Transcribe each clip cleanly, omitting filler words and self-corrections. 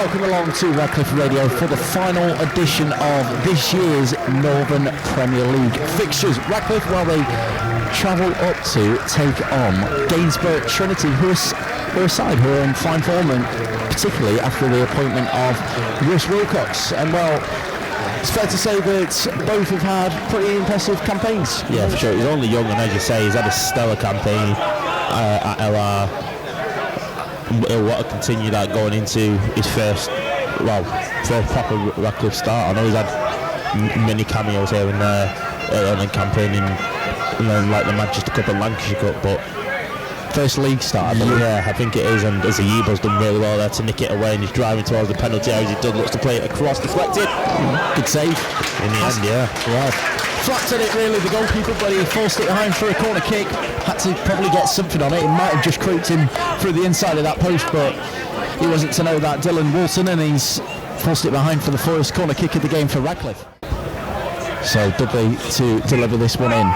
welcome along to Radcliffe Radio for the final edition of this year's Northern Premier League fixtures. Radcliffe, well, they travel up to take on Gainsborough Trinity, who are a side who are in fine form, and particularly after the appointment of 𝗦𝗲𝘀cie. And well, it's fair to say that both have had pretty impressive campaigns. Yeah, for sure. He's only young, and as you say, he's had a stellar campaign at LR. He'll want to continue that going into his first proper Radcliffe start. I know he's had many cameos here and there on the campaign in like the Manchester Cup and Lancashire Cup, but first league start, I believe. Yeah, I think it is, and 𝗦𝗲𝘀𝘀's done really well there to nick it away, and he's driving towards the penalty area as he looks to play it across, deflected. Good save. In the end, yeah. Flattered it really, the goalkeeper, but he forced it behind for a corner kick. Had to probably get something on it. It might have just creeped in through the inside of that post, but he wasn't to know that. Dylan Walton, and he's forced it behind for the first corner kick of the game for Radcliffe. So Dudley to deliver this one in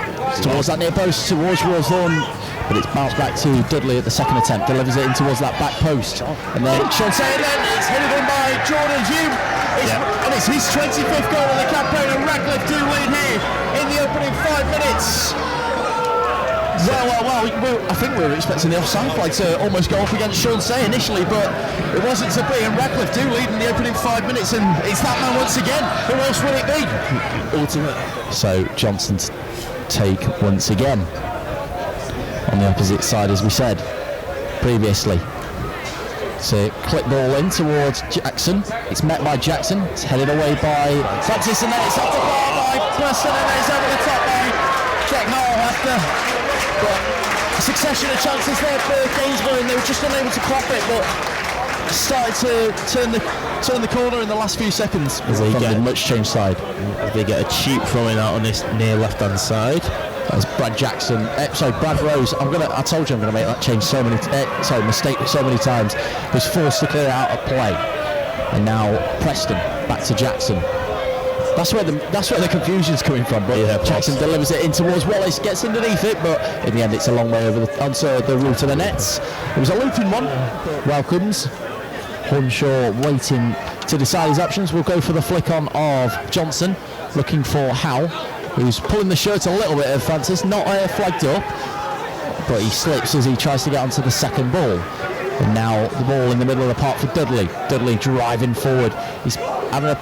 towards that near post, towards Rawthorne, but it's bounced back to Dudley at the second attempt. Delivers it in towards that back post, and then 𝗀𝗀𝘀, and then it's headed in by Jordan Hume. And it's his 25th goal of the campaign, and Radcliffe do lead here in the opening 5 minutes. Well, I think we were expecting the offside flag to almost go off against 𝗀𝗀𝘀 initially, but it wasn't to be, and Radcliffe do lead in the opening 5 minutes, and it's that man once again. Who else would it be? Ultimate. So Johnson's take once again on the opposite side, as we said previously. So clip ball in towards Jackson. It's met by Jackson. It's headed away by Francis, and then it's off the bar by Preston, and then it's over the top by Jack Hall after. But a succession of chances there for Gainsborough, and they were just unable to crop it, but started to turn the corner in the last few seconds. As they get a much changed side. As they get a cheap throwing out on this near left-hand side. That's Brad Jackson. Brad Rose. I told you I'm going to make that change mistake so many times. Was forced to clear out of play, and now Preston back to Jackson. That's where the confusion's coming from. But yeah, Jackson delivers it in towards Wallace, gets underneath it, but in the end it's a long way onto the route of the nets. It was a looping one. Welcomes. Hornshaw waiting to decide his options. We'll go for the flick on of Johnson, looking for Howe, who's pulling the shirt a little bit of Francis, not flagged up, but he slips as he tries to get onto the second ball. And now the ball in the middle of the park for Dudley. Dudley driving forward. He's having a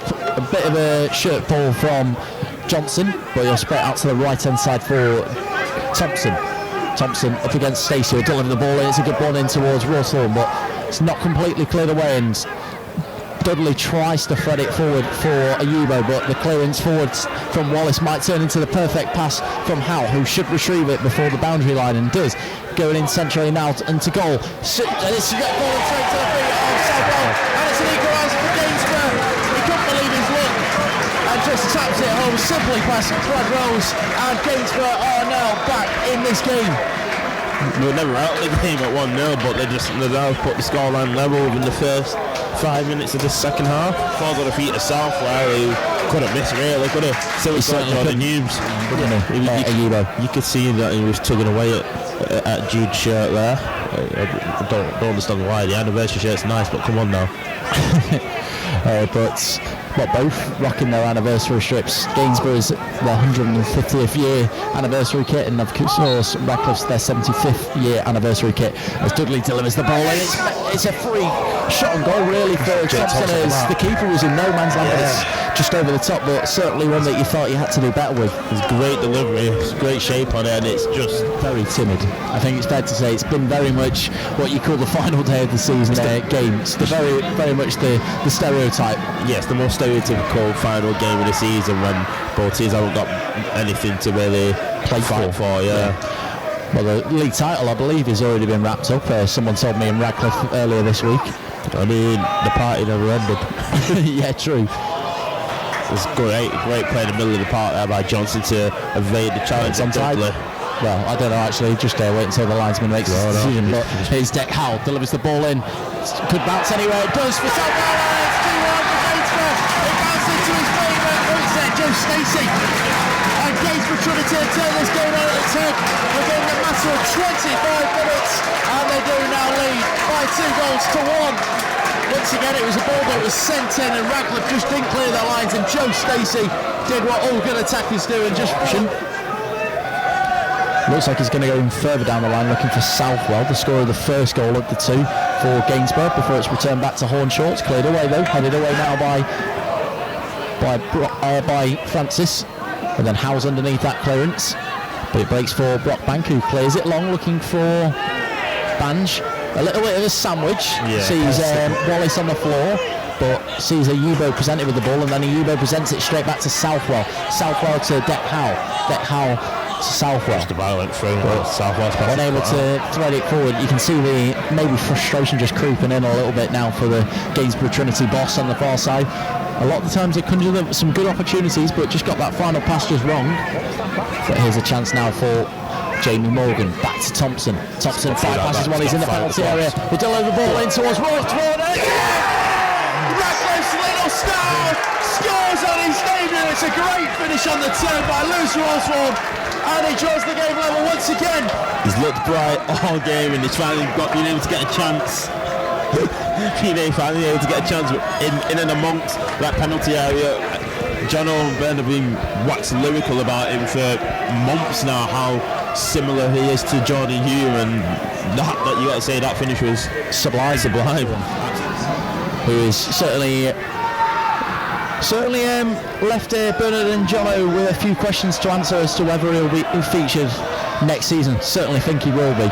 bit of a shirt pull from Johnson, but he'll spread out to the right hand side for Thompson. Thompson up against Stacey, will deliver the ball in. It's a good ball in towards Rawthorne, but it's not completely cleared away, and Dudley tries to thread it forward for 𝗦𝗀𝘀𝘀, but the clearance forwards from Wallace might turn into the perfect pass from Howe, who should retrieve it before the boundary line, and does. Going in centrally now into goal. And it's a get ball straight to the feet of Southwell, and it's an equaliser for Gainsborough. He couldn't believe his luck and just taps it home simply past Brad Rose, and Gainsborough are now back in this game. We were never out of the game at 1-0, but they now put the scoreline level within the first 5 minutes of the second half. Before got a feat of Southwell, who couldn't miss really, could have certainly got the news. You could see that he was tugging away at Jude's shirt there. I don't understand why. The anniversary shirt's nice, but come on now. But both rocking their anniversary strips. Gainsborough's their 150th year anniversary kit, and of course Radcliffe's their 75th year anniversary kit, as Dudley delivers the ball in. It's a free shot on goal really for Thompson, as the keeper was in no man's land. It's just over the top, but certainly one that you thought you had to do better with. It's great delivery, it's great shape on it, and it's just very timid. I think it's fair to say it's been very much what you call the final day of the season games. Very much the stereotype. Yes, the most stereotypical final game of the season when both teams haven't got anything to really fight for. Well, the league title, I believe, has already been wrapped up. Someone told me in Radcliffe earlier this week. I mean, the party never ended. Yeah, true. It's great play in the middle of the park there by Johnson to evade the challenge on Dudley. Well, I don't know actually, just wait until the linesman makes his decision. But here's Deck Howell, delivers the ball in. Could bounce anywhere, it does for Southwell, and it's 2-1 for Gainsborough. It bounced into his favourite, 𝗀𝗀𝘀𝘀, and Gainsborough trying to turn this game on its head within a matter of 25 minutes, and they do now lead by 2-1. once again it was a ball that was sent in and Radcliffe just didn't clear the lines, and Joe Stacey did what all good attackers do and just looks like he's going to go even further down the line looking for Southwell, the scorer of the first goal of the two for Gainsborough, before it's returned back to 𝗲𝗀. It's cleared away though, headed away now by Francis, and then Howes underneath that clearance, but it breaks for 𝗏𝗀𝘀𝗀𝗃, who clears it long looking for Banj. A little bit of a sandwich, sees Wallace on the floor, but sees Iyubo present it with the ball, and then Iyubo presents it straight back to Southwell. Southwell to 𝗏𝗀𝘀 to Southwell. Just about went through, but Southwell's unable to thread it forward. You can see the maybe frustration just creeping in a little bit now for the Gainsborough Trinity boss on the far side. A lot of the times they conjured up some good opportunities, but just got that final pass just wrong. But here's a chance now for Jamie Morgan, back to Thompson. Thompson bypasses while he's in the penalty area. They deliver the ball in towards Rawsford. Radcliffe's little star scores on his debut. It's a great finish on the turn by Lewis Rawsford, and he draws the game level once again. He's looked bright all game, and he's finally been able to get a chance. Finally able to get a chance in and amongst that penalty area. John Owen Ben have been waxing lyrical about him for months now, how similar he is to Jordan Hugh, and that you got to say that finish was sublime. Who is certainly left Bernard and Jono with a few questions to answer as to whether he'll be featured next season. Certainly think he will be.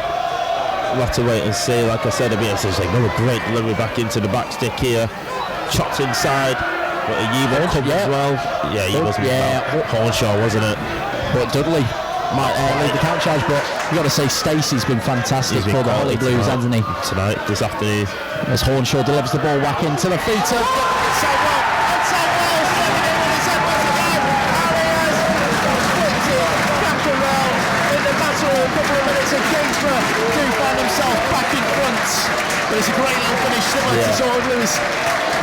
We'll have to wait and see. Like I said, it's another great delivery back into the back stick here. Chopped inside, but Iyubo covered as well. Yeah, he wasn't. 𝗲𝗀𝘀𝗀𝗃, wasn't it? But Dudley might lead the count charge, but you've got to say Stacey's been fantastic for the Holly Blues, hasn't he? This afternoon. As 𝗲𝗀𝘀𝗀 delivers the ball back into the feet of Southwell, and Southwell stepping in with his head back alive, and he has conflicted Cackerell in the matter of a couple of minutes, and Gainsborough do find themselves back in front. But it's a great little finish, similar to sort of Lewis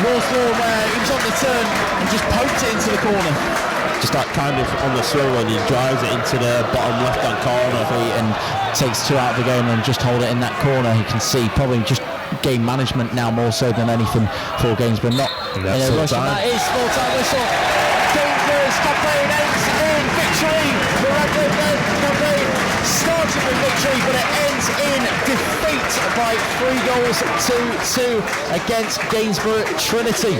Rawsford, where he was on the turn and just poked it into the corner. Just like kind of on the swivel, and he drives it into the bottom left-hand corner and takes two out of the game and just hold it in that corner. You can see probably just game management now more so than anything for Gainsborough. Not in a rush. That is full-time whistle. Gainsborough's campaign ends in victory. The Radcliffe campaign started with victory, but it ends in defeat by 3 goals to 2 against Gainsborough Trinity.